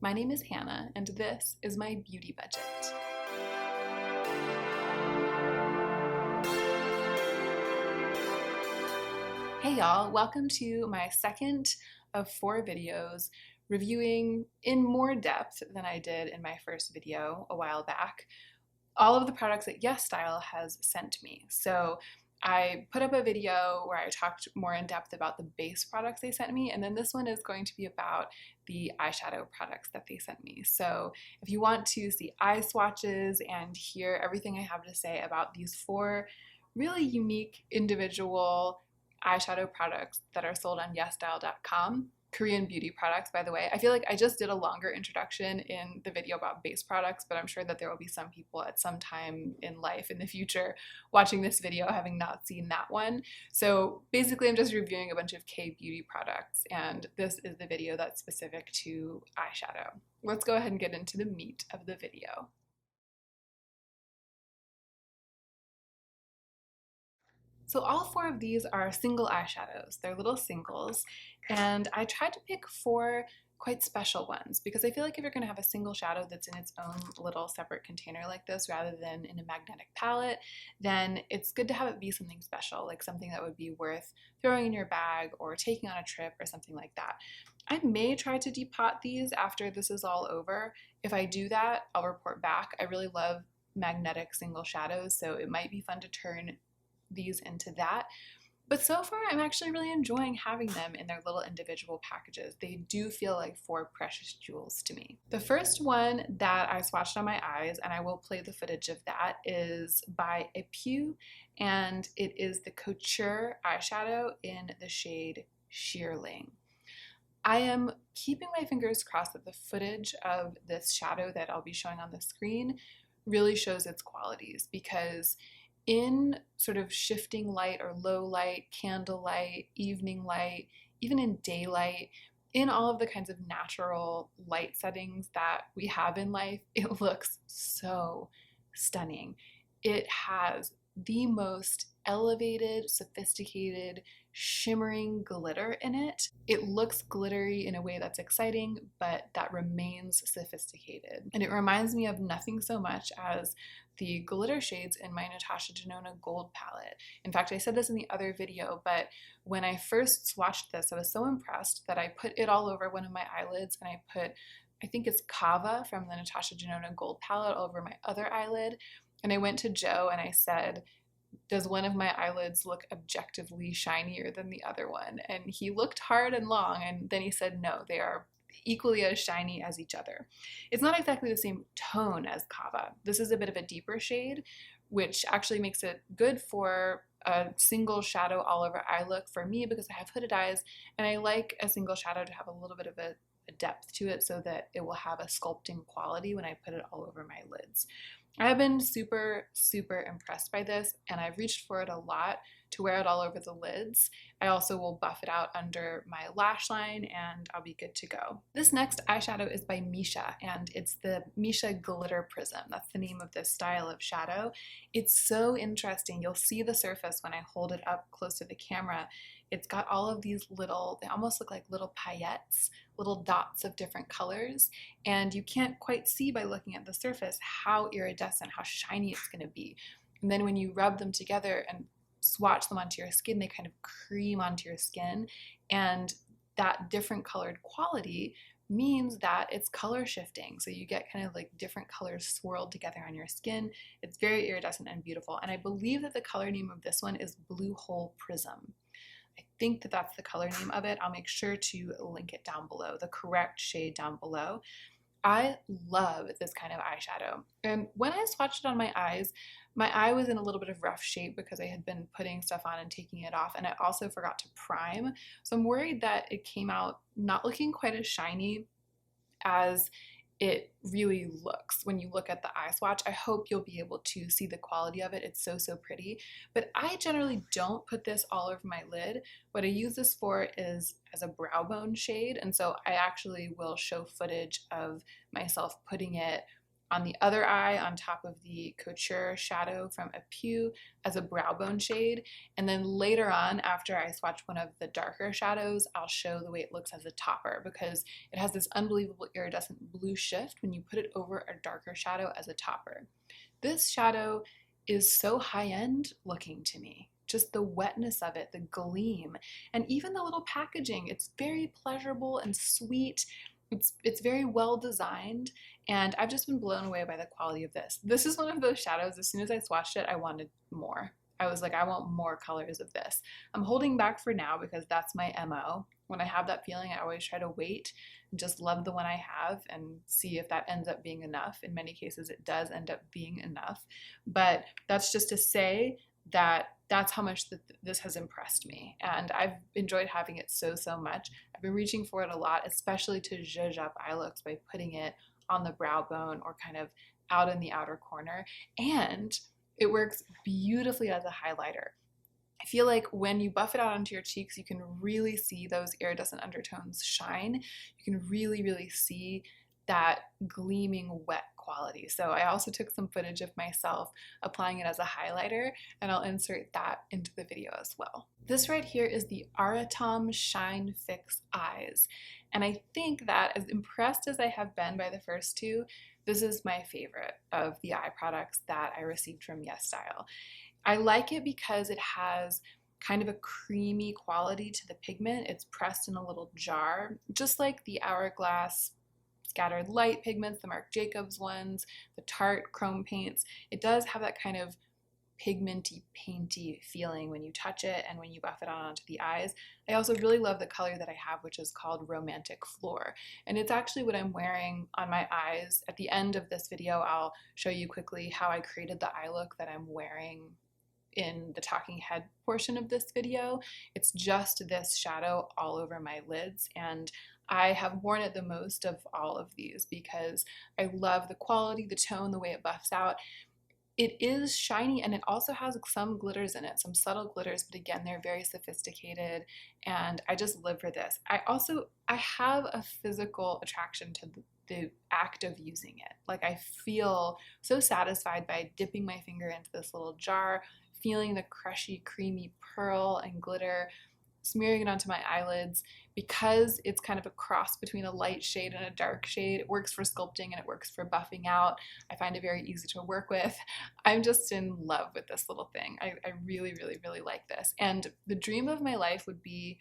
My name is Hannah, and this is my beauty budget. Hey y'all, welcome to my second of 4 videos reviewing in more depth than I did in my first video a while back all of the products that YESSTYLE has sent me. So I put up a video where I talked more in depth about the base products they sent me, and then this one is going to be about the eyeshadow products that they sent me. So if you want to see eye swatches and hear everything I have to say about these 4 really unique individual eyeshadow products that are sold on YESSTYLE.com, Korean beauty products, by the way. I feel like I just did a longer introduction in the video about base products, but I'm sure that there will be some people at some time in life in the future watching this video having not seen that one. So basically I'm just reviewing a bunch of K beauty products, and this is the video that's specific to eyeshadow. Let's go ahead and get into the meat of the video. So all 4 of these are single eyeshadows. They're little singles, and I tried to pick 4 quite special ones because I feel like if you're going to have a single shadow that's in its own little separate container like this rather than in a magnetic palette, then it's good to have it be something special, like something that would be worth throwing in your bag or taking on a trip or something like that. I may try to depot these after this is all over. If I do that, I'll report back. I really love magnetic single shadows, so it might be fun to turn these into that. But so far I'm actually really enjoying having them in their little individual packages. They do feel like 4 precious jewels to me. The first one that I swatched on my eyes, and I will play the footage of that, is by Epu, and it is the Couture eyeshadow in the shade Shearling. I am keeping my fingers crossed that the footage of this shadow that I'll be showing on the screen really shows its qualities, because in sort of shifting light or low light, candlelight, evening light, even in daylight, in all of the kinds of natural light settings that we have in life, it looks so stunning. It has the most elevated, sophisticated, shimmering glitter in it. It looks glittery in a way that's exciting, but that remains sophisticated. And it reminds me of nothing so much as the glitter shades in my Natasha Denona Gold palette. In fact, I said this in the other video, but when I first swatched this, I was so impressed that I put it all over one of my eyelids, and I put, I think it's Kava from the Natasha Denona Gold palette, all over my other eyelid. And I went to Joe and I said, does one of my eyelids look objectively shinier than the other one? And he looked hard and long, and then he said, no, they are equally as shiny as each other. It's not exactly the same tone as Kava. This is a bit of a deeper shade, which actually makes it good for a single shadow all over eye look for me, because I have hooded eyes and I like a single shadow to have a little bit of a depth to it so that it will have a sculpting quality when I put it all over my lids. I have been super impressed by this, and I've reached for it a lot to wear it all over the lids. I also will buff it out under my lash line and I'll be good to go. This next eyeshadow is by Misha, and it's the Misha Glitter Prism. That's the name of this style of shadow. It's so interesting. You'll see the surface when I hold it up close to the camera. It's got all of these little, they almost look like little paillettes, little dots of different colors, and you can't quite see by looking at the surface how iridescent, how shiny it's going to be. And then when you rub them together and swatch them onto your skin, they kind of cream onto your skin, and that different colored quality means that it's color shifting. So you get kind of like different colors swirled together on your skin. It's very iridescent and beautiful, and I believe that the color name of this one is Blue Hole Prism. I think that that's the color name of it. I'll make sure to link it down below, the correct shade down below. I love this kind of eyeshadow. And when I swatched it on my eyes, my eye was in a little bit of rough shape because I had been putting stuff on and taking it off, and I also forgot to prime. So I'm worried that it came out not looking quite as shiny as it really looks when you look at the eye swatch. I hope you'll be able to see the quality of it. It's so pretty. But I generally don't put this all over my lid. What I use this for is as a brow bone shade, and so I actually will show footage of myself putting it on the other eye on top of the Couture shadow from Apu as a brow bone shade. And then later on, after I swatch one of the darker shadows, I'll show the way it looks as a topper, because it has this unbelievable iridescent blue shift when you put it over a darker shadow as a topper. This shadow is so high-end looking to me. Just the wetness of it, the gleam, and even the little packaging. It's very pleasurable and sweet. It's very well designed, and I've just been blown away by the quality of this. This is one of those shadows, as soon as I swatched it, I wanted more. I was like, I want more colors of this. I'm holding back for now because that's my MO. When I have that feeling, I always try to wait and just love the one I have and see if that ends up being enough. In many cases, it does end up being enough. But that's just to say that that's how much this has impressed me, and I've enjoyed having it so much. I've been reaching for it a lot, especially to zhuzh up eye looks by putting it on the brow bone or kind of out in the outer corner, and it works beautifully as a highlighter. I feel like when you buff it out onto your cheeks, you can really see those iridescent undertones shine. You can really see that gleaming wet quality. So I also took some footage of myself applying it as a highlighter, and I'll insert that into the video as well. This right here is the Aratom Shine Fix Eyes, and I think that, as impressed as I have been by the first two, this is my favorite of the eye products that I received from YESSTYLE. I like it because it has kind of a creamy quality to the pigment. It's pressed in a little jar, just like the Hourglass Scattered Light pigments, the Marc Jacobs ones, the Tarte chrome paints. It does have that kind of pigmenty, painty feeling when you touch it and when you buff it onto the eyes. I also really love the color that I have, which is called Romantic Floor. And it's actually what I'm wearing on my eyes. At the end of this video, I'll show you quickly how I created the eye look that I'm wearing in the talking head portion of this video. It's just this shadow all over my lids, and I have worn it the most of all of these because I love the quality, the tone, the way it buffs out. It is shiny, and it also has some glitters in it, some subtle glitters, but again, they're very sophisticated, and I just live for this. I have a physical attraction to the act of using it. Like, I feel so satisfied by dipping my finger into this little jar, feeling the crushy, creamy pearl and glitter, smearing it onto my eyelids. Because it's kind of a cross between a light shade and a dark shade, it works for sculpting and it works for buffing out. I find it very easy to work with. I'm just in love with this little thing. I really like this. And the dream of my life would be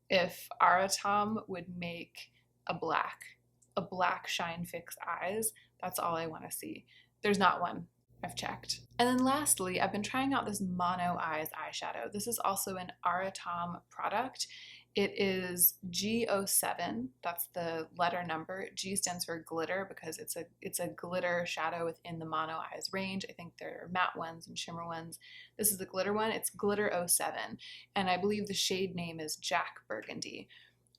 if Aratom would make a black Shine Fix Eyes. That's all I want to see. There's not one. I've checked. And then lastly, I've been trying out this Mono Eyes eyeshadow. This is also an Aratom product. It is G07, that's the letter number. G stands for glitter because it's a glitter shadow within the Mono Eyes range. I think there are matte ones and shimmer ones. This is the glitter one. It's Glitter 07, and I believe the shade name is Jack Burgundy.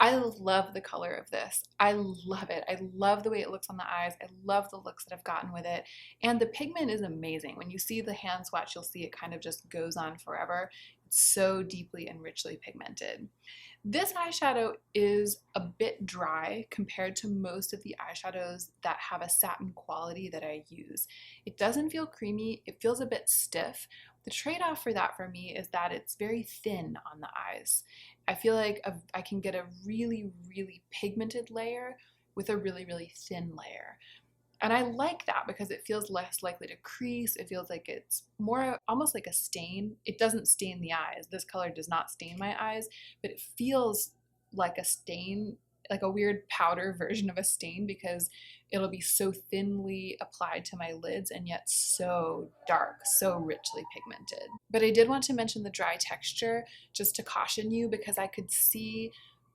I love the color of this. I love it. I love the way it looks on the eyes. I love the looks that I've gotten with it. And the pigment is amazing. When you see the hand swatch, you'll see it kind of just goes on forever. It's so deeply and richly pigmented. This eyeshadow is a bit dry compared to most of the eyeshadows that have a satin quality that I use. It doesn't feel creamy. It feels a bit stiff. The trade-off for that for me is that it's very thin on the eyes. I feel like I can get a really pigmented layer with a really thin layer. And I like that because it feels less likely to crease. It feels like it's more almost like a stain. It doesn't stain the eyes. This color does not stain my eyes, but it feels like a stain, like a weird powder version of a stain, because it'll be so thinly applied to my lids and yet so dark, so richly pigmented. But I did want to mention the dry texture just to caution you, because I could see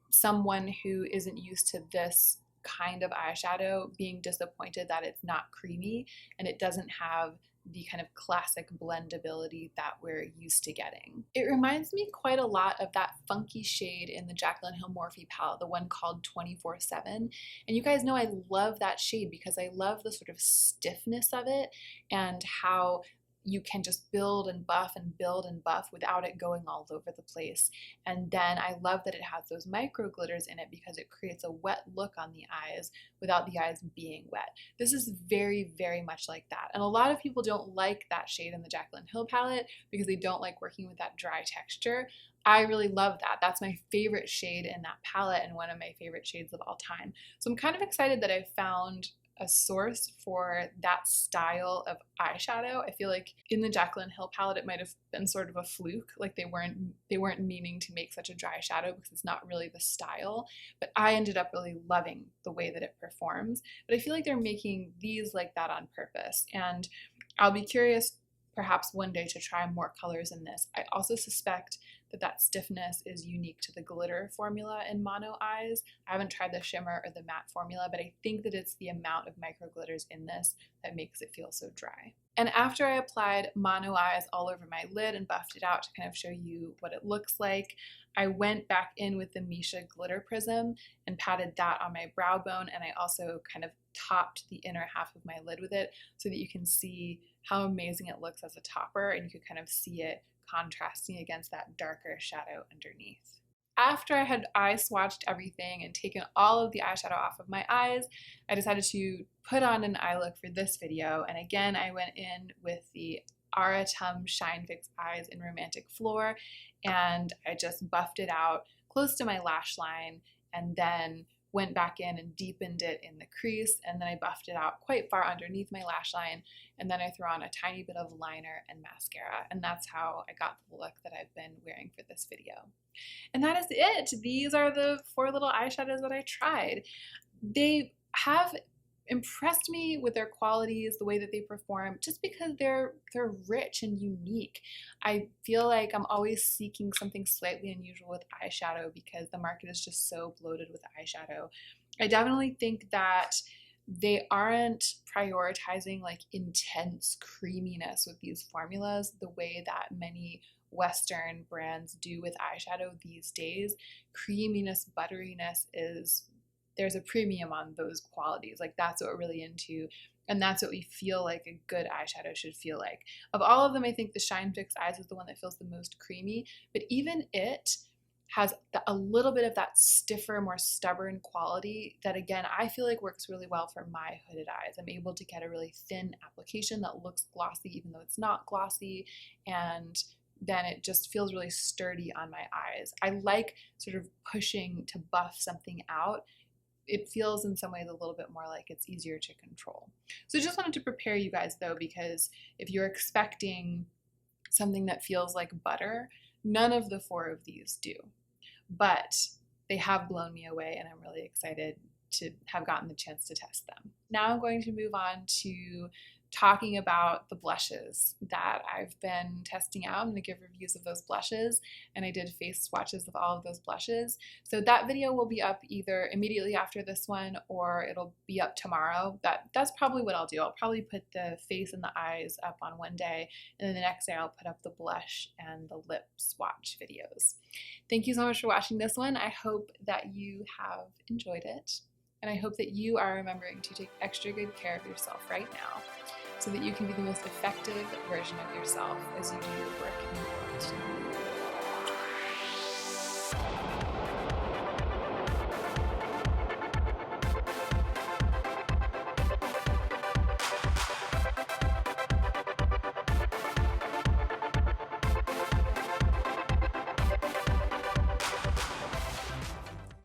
someone who isn't used to this kind of eyeshadow being disappointed that it's not creamy and it doesn't have the kind of classic blendability that we're used to getting. It reminds me quite a lot of that funky shade in the Jaclyn Hill Morphe palette, the one called 24/7. And you guys know I love that shade because I love the sort of stiffness of it and how you can just build and buff without it going all over the place. And then I love that it has those micro glitters in it because it creates a wet look on the eyes without the eyes being wet. This is very, very much like that. And a lot of people don't like that shade in the Jaclyn Hill palette because they don't like working with that dry texture. I really love that. That's my favorite shade in that palette and one of my favorite shades of all time. So I'm kind of excited that I found a source for that style of eyeshadow. I feel like in the Jaclyn Hill palette it might have been sort of a fluke, like they weren't meaning to make such a dry shadow because it's not really the style, but I ended up really loving the way that it performs. But I feel like they're making these like that on purpose, and I'll be curious perhaps one day to try more colors in this. I also suspect that stiffness is unique to the glitter formula in Mono Eyes. I haven't tried the shimmer or the matte formula, but I think that it's the amount of micro glitters in this that makes it feel so dry. And after I applied Mono Eyes all over my lid and buffed it out to kind of show you what it looks like, I went back in with the Misha Glitter Prism and patted that on my brow bone, and I also kind of topped the inner half of my lid with it so that you can see how amazing it looks as a topper, and you could kind of see it contrasting against that darker shadow underneath. After I had eye swatched everything and taken all of the eyeshadow off of my eyes, I decided to put on an eye look for this video, and again I went in with the Aratum Shine Fix Eyes in Romantic Floor, and I just buffed it out close to my lash line and then went back in and deepened it in the crease, and then I buffed it out quite far underneath my lash line, and then I threw on a tiny bit of liner and mascara, and that's how I got the look that I've been wearing for this video. And that is it. These are the 4 little eyeshadows that I tried. They have impressed me with their qualities, the way that they perform, just because they're rich and unique. I feel like I'm always seeking something slightly unusual with eyeshadow because the market is just so bloated with eyeshadow. I definitely think that they aren't prioritizing like intense creaminess with these formulas the way that many Western brands do with eyeshadow these days. Creaminess, butteriness there's a premium on those qualities. Like that's what we're really into, and that's what we feel like a good eyeshadow should feel like. Of all of them, I think the Shine Fix Eyes is the one that feels the most creamy, but even it has a little bit of that stiffer, more stubborn quality that again, I feel like works really well for my hooded eyes. I'm able to get a really thin application that looks glossy even though it's not glossy, and then it just feels really sturdy on my eyes. I like sort of pushing to buff something out. It feels in some ways a little bit more like it's easier to control. So I just wanted to prepare you guys though, because if you're expecting something that feels like butter, none of the 4 of these do. But they have blown me away, and I'm really excited to have gotten the chance to test them. Now I'm going to move on to talking about the blushes that I've been testing out. I'm going to give reviews of those blushes, and I did face swatches of all of those blushes. So that video will be up either immediately after this one or it'll be up tomorrow. That's probably what I'll do. I'll probably put the face and the eyes up on one day, and then the next day I'll put up the blush and the lip swatch videos. Thank you so much for watching this one. I hope that you have enjoyed it, and I hope that you are remembering to take extra good care of yourself right now, so that you can be the most effective version of yourself as you do the work in the world.